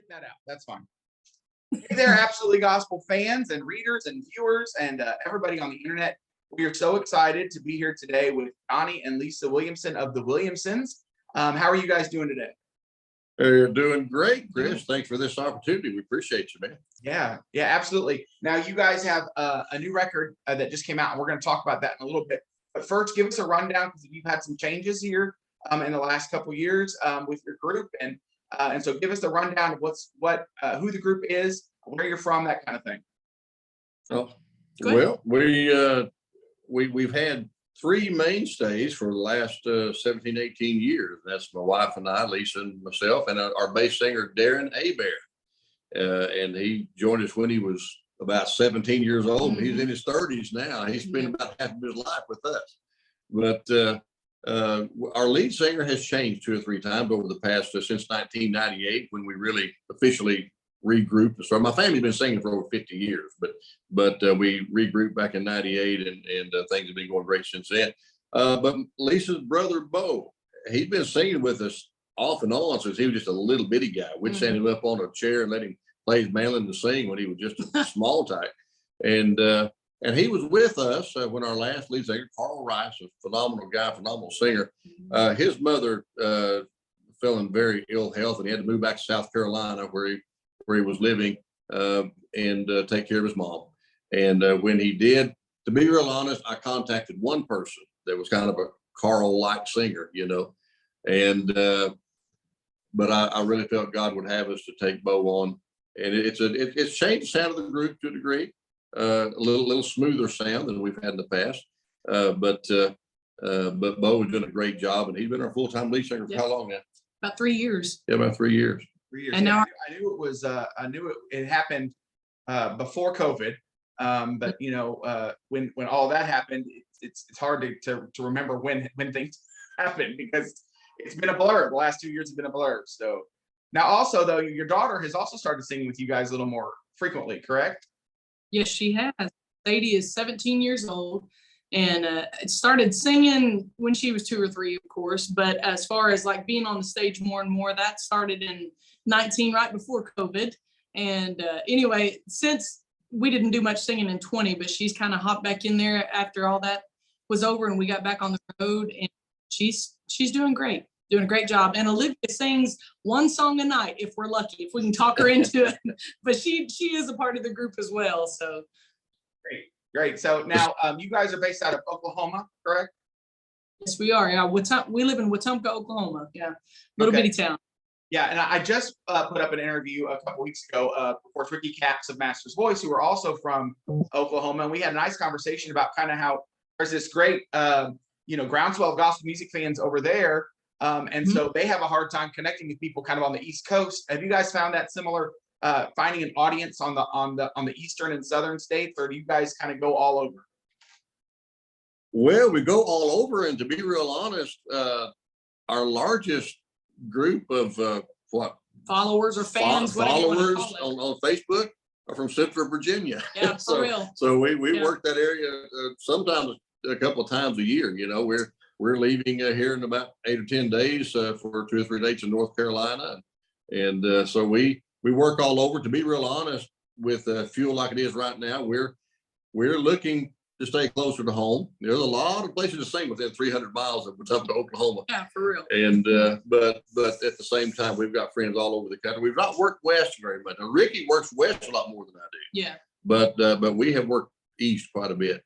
that out. That's fine. Hey there, Absolutely Gospel fans and readers and viewers and everybody on the internet. We are so excited to be here today with Donnie and Lisa Williamson of the Williamsons. How are you guys doing today? You're doing great, Chris. Thanks for this opportunity. We appreciate you, man. Yeah, absolutely. Now, you guys have a new record that just came out, and we're going to talk about that in a little bit. But first, give us a rundown, because you've had some changes here in the last couple of years with your group, and so give us the rundown of who the group is, where you're from, that kind of thing. Oh, well, we've had three mainstays for the last 17, 18 years. That's my wife and I, Lisa and myself, and our bass singer, Darren Abear. And he joined us when he was about 17 years old. Mm-hmm. He's in his 30s now. He spent about half of his life with us. But our lead singer has changed 2 or 3 times over the past, since 1998, when we really officially regrouped. So my family's been singing for over 50 years, but we regrouped back in 98, and things have been going great since then. But Lisa's brother, Bo, he's been singing with us off and on since he was just a little bitty guy. We'd stand him up on a chair and let him play his mandolin to sing when he was just a small type. And he was with us when our last lead singer, Carl Rice, a phenomenal guy, phenomenal singer. His mother fell in very ill health, and he had to move back to South Carolina where he was living and take care of his mom. And when he did, to be real honest, I contacted one person that was kind of a Carl-like singer, and but I really felt God would have us to take Bo on, and it's changed the sound of the group to a degree, a little smoother sound than we've had in the past, but Bo was doing a great job, and he's been our full-time lead singer for how long now? About 3 years. Yeah, about 3 years. 3 years. And now I knew it was. I knew it happened before COVID, but when all that happened, it's hard to remember when things happened, because it's been a blur. The last 2 years have been a blur. So now, also though, your daughter has also started singing with you guys a little more frequently, correct? Yes, she has. Sadie is 17 years old, and started singing when she was 2 or 3, of course. But as far as like being on the stage more and more, that started in 19, right before COVID. And anyway, since we didn't do much singing in 20, but she's kind of hopped back in there after all that was over and we got back on the road, and she's doing a great job. And Olivia sings one song a night if we're lucky, if we can talk her into it. But she is a part of the group as well. So great. So now you guys are based out of Oklahoma, correct? Yes, we are. Yeah, we live in Wetumpka, Oklahoma. Yeah, little bitty town. Yeah, and I just put up an interview a couple weeks ago with Ricky Capps of Master's Voice, who are also from Oklahoma, and we had a nice conversation about kind of how there's this great, groundswell of gospel music fans over there, and so they have a hard time connecting with people kind of on the East Coast. Have you guys found that similar, finding an audience on the eastern and southern states, or do you guys kind of go all over? Well, we go all over, and to be real honest, our largest group of followers or fans, followers on Facebook are from Central Virginia. Yeah, for real. So we work that area sometimes a couple of times a year. We're leaving here in about 8 or 10 days for 2 or 3 dates in North Carolina, and so we work all over. To be real honest, with fuel like it is right now, we're looking to stay closer to home. There's a lot of places to sing within 300 miles of Wetumpka, Oklahoma. Yeah, for real. And but at the same time, we've got friends all over the country. We've not worked west very much. Now, Ricky works west a lot more than I do. Yeah. But we have worked east quite a bit.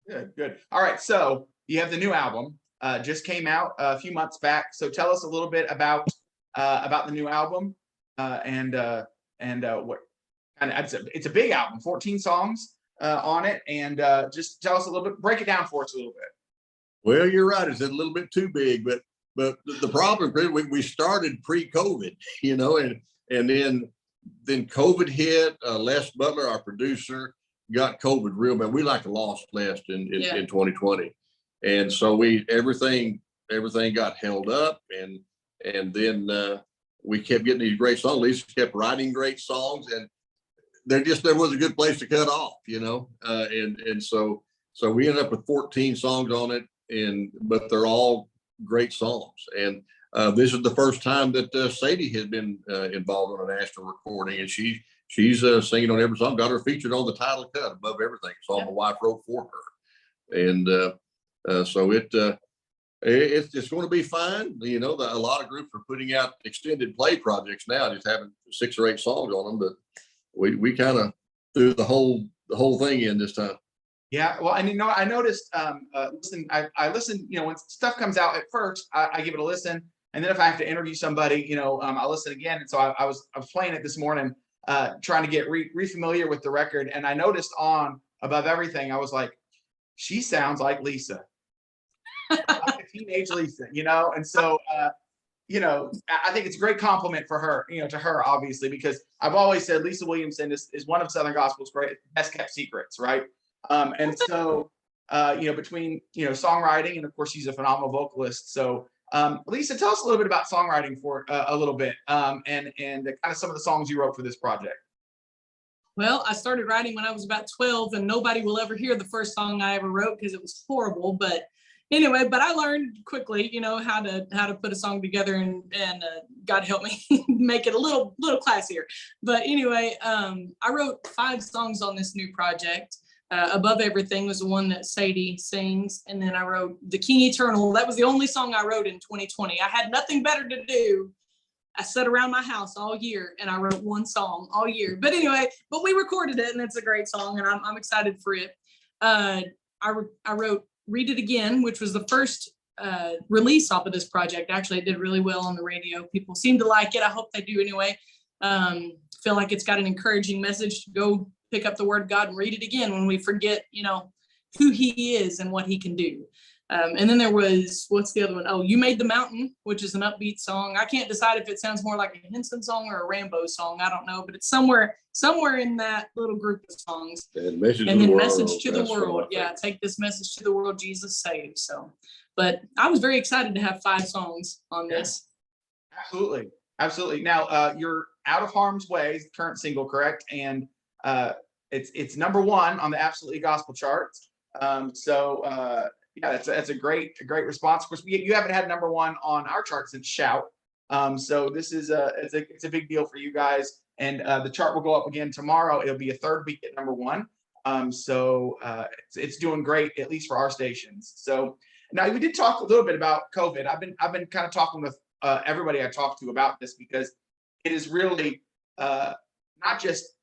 Good. All right. So you have the new album just came out a few months back. So tell us a little bit about the new album and what kind of it's a big album, 14 songs on it, and just tell us a little bit, break it down for us a little bit. Well, you're right, it's a little bit too big, but the problem, we started pre-COVID, and then COVID hit. Les Butler, our producer, got COVID real bad. We like a lost Les in 2020, and so everything got held up, and then we kept getting these great songs. Lisa kept writing great songs, and there was a good place to cut off, and so we ended up with 14 songs on it, but they're all great songs. And This is the first time that Sadie has been involved on a national recording, and she's singing on every song. Got her featured on the title cut above everything. Song my wife wrote for her, and so it's going to be fine. You know, a lot of groups are putting out extended play projects now, just having 6 or 8 songs on them. But we kind of threw the whole thing in this time. Yeah, well, and I noticed. I listen. You know, when stuff comes out at first, I give it a listen, and then if I have to interview somebody, I'll listen again. And so I was playing it this morning, trying to get re-familiar with the record, and I noticed on Above Everything, I was like, she sounds like Lisa. Like teenage Lisa, and so I think it's a great compliment for her, to her, obviously, because I've always said Lisa Williamson is one of Southern Gospel's great best kept secrets, right? And so between songwriting, and of course she's a phenomenal vocalist. So Lisa, tell us a little bit about songwriting for a little bit, and kind of some of the songs you wrote for this project. Well, I started writing when I was about 12, and nobody will ever hear the first song I ever wrote because it was horrible. But anyway, I learned quickly, how to put a song together, and God help me make it a little classier. But anyway, I wrote 5 songs on this new project. Above Everything was the one that Sadie sings, and then I wrote The King Eternal. That was the only song I wrote in 2020. I had nothing better to do. I sat around my house all year and I wrote one song all year. But anyway, we recorded it, and it's a great song, and I'm excited for it. I wrote Read It Again, which was the first release off of this project. Actually, it did really well on the radio. People seem to like it. I hope they do anyway. Feel like it's got an encouraging message to go pick up the Word of God and read it again when we forget, who He is and what He can do. And then there was, what's the other one? Oh, You Made the Mountain, which is an upbeat song. I can't decide if it sounds more like a Henson song or a Rambo song. I don't know, but it's somewhere in that little group of songs. And Message to the World. Yeah, take this message to the world, Jesus saves. So, but I was very excited to have 5 songs on this. Absolutely. Now, you're Out of Harm's Way, the current single, correct? And it's number 1 on the Absolutely Gospel charts. Yeah, that's a great response. Of course, you haven't had number 1 on our chart since Shout. So this is it's a big deal for you guys. And the chart will go up again tomorrow. It'll be a 3rd week at number 1. It's doing great, at least for our stations. So now we did talk a little bit about COVID. I've been kind of talking with everybody I talked to about this, because it is really not just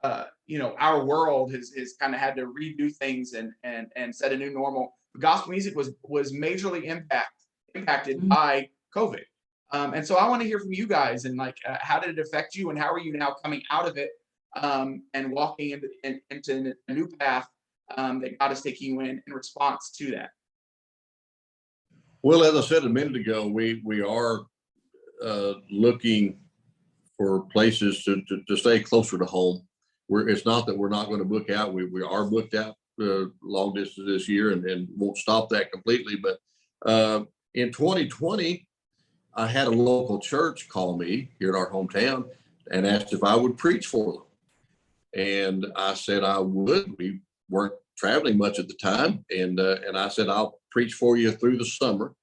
our world has kind of had to redo things and set a new normal. Gospel music was majorly impacted by COVID. And so I want to hear from you guys, and how did it affect you, and how are you now coming out of it and walking into a new path that God is taking you in response to that? Well, as I said a minute ago, we are looking for places to stay closer to home. It's not that we're not going to book out. We are booked out long distance this year, and won't stop that completely. But in 2020, I had a local church call me here in our hometown and asked if I would preach for them. And I said I would. We weren't traveling much at the time. And I said, I'll preach for you through the summer.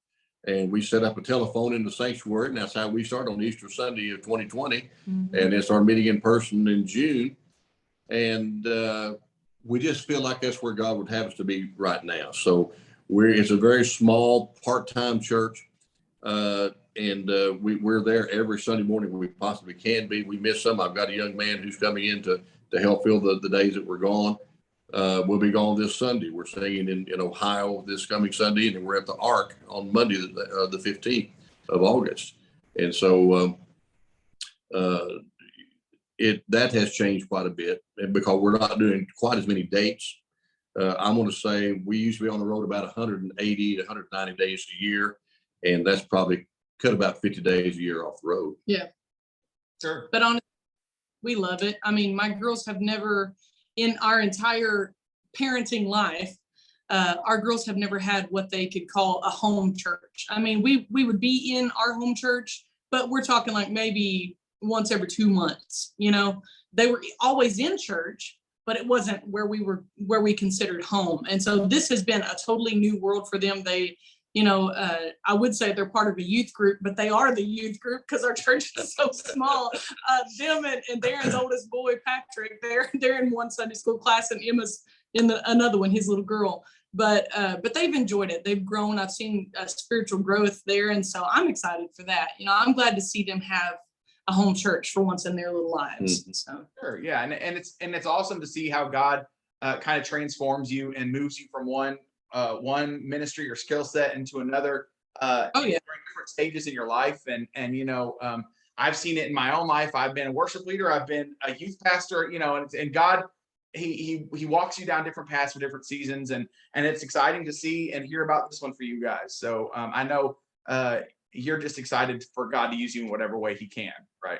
And we set up a telephone in the sanctuary, and that's how we started on Easter Sunday of 2020. Mm-hmm. And then started meeting in person in June. And we just feel like that's where God would have us to be right now. So it's a very small part-time church. And we're there every Sunday morning we possibly can be. We miss some. I've got a young man who's coming in to help fill the days that we're gone. We'll be gone this Sunday. We're singing in Ohio this coming Sunday, and then we're at the Ark on Monday, the 15th of August. And so that has changed quite a bit, and because we're not doing quite as many dates. I'm going to say we used to be on the road about 180 to 190 days a year, and that's probably cut about 50 days a year off the road. Yeah, sure. But honestly, we love it. I mean, my girls have never, in our entire parenting life, our girls have never had what they could call a home church. I mean, we would be in our home church, but we're talking like maybe once every 2 months. They were always in church, but it wasn't where we considered home. And so this has been a totally new world for them. They I would say they're part of a youth group, but they are the youth group because our church is so small. Them and Darren's oldest boy, Patrick, they're in one Sunday school class, and Emma's in another one, his little girl. But they've enjoyed it. They've grown. I've seen spiritual growth there, and so I'm excited for that. I'm glad to see them have a home church for once in their little lives. So sure, yeah, and it's awesome to see how God kind of transforms you and moves you from one ministry or skill set into another. During different stages in your life, and I've seen it in my own life. I've been a worship leader. I've been a youth pastor. And God. He walks you down different paths for different seasons, and it's exciting to see and hear about this one for you guys. So I know you're just excited for God to use you in whatever way He can, right?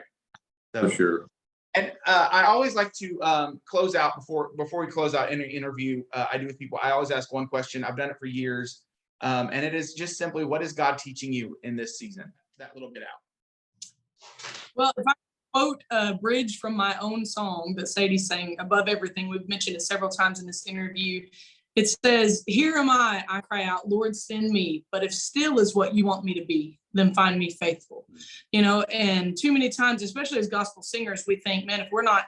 So, for sure. And I always like to close out before we close out any interview I do with people. I always ask one question. I've done it for years, and it is just simply, what is God teaching you in this season? That little bit out. Well, if I quote a bridge from my own song that Sadie sang, Above Everything, we've mentioned it several times in this interview. It says, "Here am I cry out, Lord, send me. But if still is what you want me to be, then find me faithful." And too many times, especially as gospel singers, we think, man, if we're not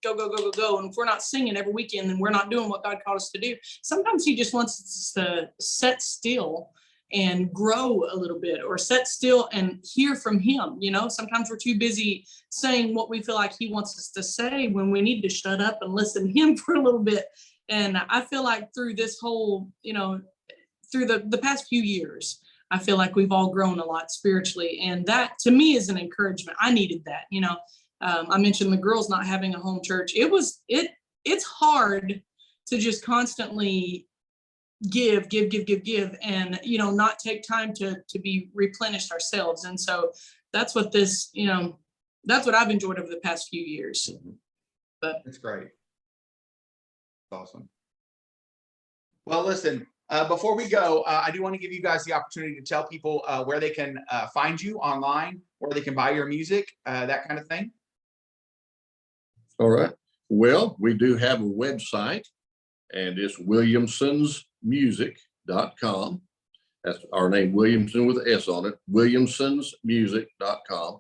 go, go, go, go, go, and if we're not singing every weekend, then we're not doing what God called us to do. Sometimes He just wants us to set still and grow a little bit, or sit still and hear from Him. Sometimes we're too busy saying what we feel like He wants us to say when we need to shut up and listen to Him for a little bit. And I feel like through this whole, through the past few years, I feel like we've all grown a lot spiritually. And that to me is an encouragement. I needed that. I mentioned the girls not having a home church. It's hard to just constantly give and not take time to be replenished ourselves. And so that's what that's what I've enjoyed over the past few years. But it's great. Awesome. Well, listen, before we go, I do want to give you guys the opportunity to tell people where they can find you online, where they can buy your music, that kind of thing. All right. Well, we do have a website, and it's williamsonsmusic.com. That's our name, Williamson with an S on it, williamsonsmusic.com.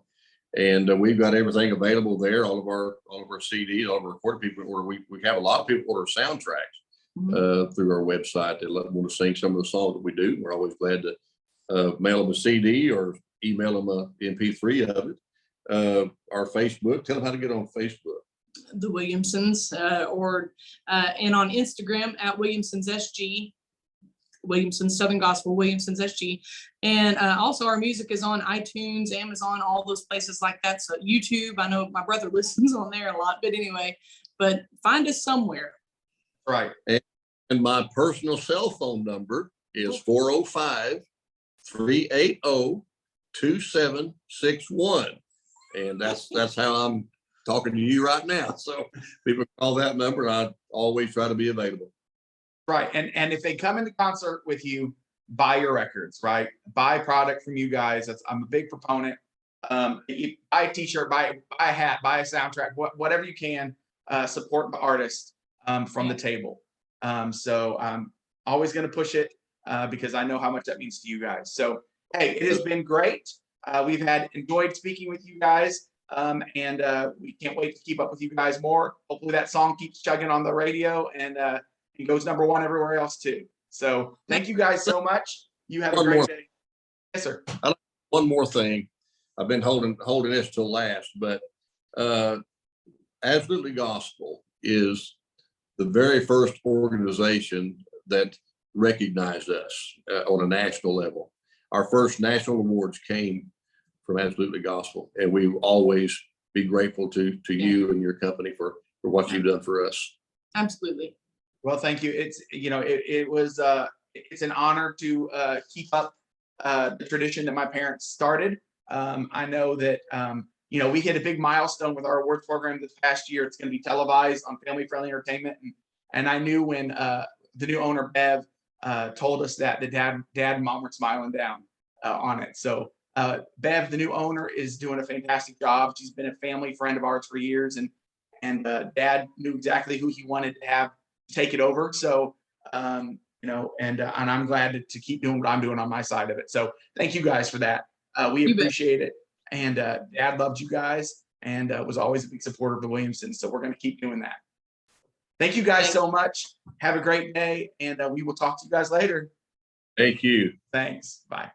And we've got everything available there. All of our CDs, all of our recorded people order. We have a lot of people order soundtracks through our website. They want to sing some of the songs that we do. We're always glad to mail them a CD or email them a MP3 of it. Our Facebook, tell them how to get on Facebook. The Williamsons, and on Instagram at Williamsons SG, Williamsons Southern Gospel, Williamsons SG. And also our music is on iTunes, Amazon, all those places like that. So YouTube, I know my brother listens on there a lot, but anyway, but find us somewhere. Right. And my personal cell phone number is 405-380-2761. And that's how I'm talking to you right now. So people call that number, and I always try to be available. Right. And if they come into concert with you, buy your records, right? Buy product from you guys. I'm a big proponent. Buy a t-shirt, buy a hat, buy a soundtrack, whatever you can, support the artist from the table. So I'm always going to push it because I know how much that means to you guys. So, hey, it has been great. We've enjoyed speaking with you guys. And we can't wait to keep up with you guys more. Hopefully that song keeps chugging on the radio and it goes #1 everywhere else too. So thank you guys so much. You have a great day. Yes, sir. One more thing. I've been holding this till last, but Absolutely Gospel is the very first organization that recognized us on a national level. Our first national awards came from Absolutely Gospel, and we will always be grateful to you and your company for what you've done for us. Absolutely. Well, thank you. It's it's an honor to keep up the tradition that my parents started. I know that we hit a big milestone with our awards program this past year. It's going to be televised on Family Friendly Entertainment, and I knew when the new owner Bev told us that the dad and mom were smiling down on it. So Bev, the new owner, is doing a fantastic job. She's been a family friend of ours for years, and Dad knew exactly who he wanted to have take it over. So and I'm glad to keep doing what I'm doing on my side of it. So thank you guys for that. We You bet. appreciate it. And Dad loved you guys and was always a big supporter of the Williamsons. So we're going to keep doing that. Thank you guys so much. Have a great day. And we will talk to you guys later. Thank you. Thanks. Bye.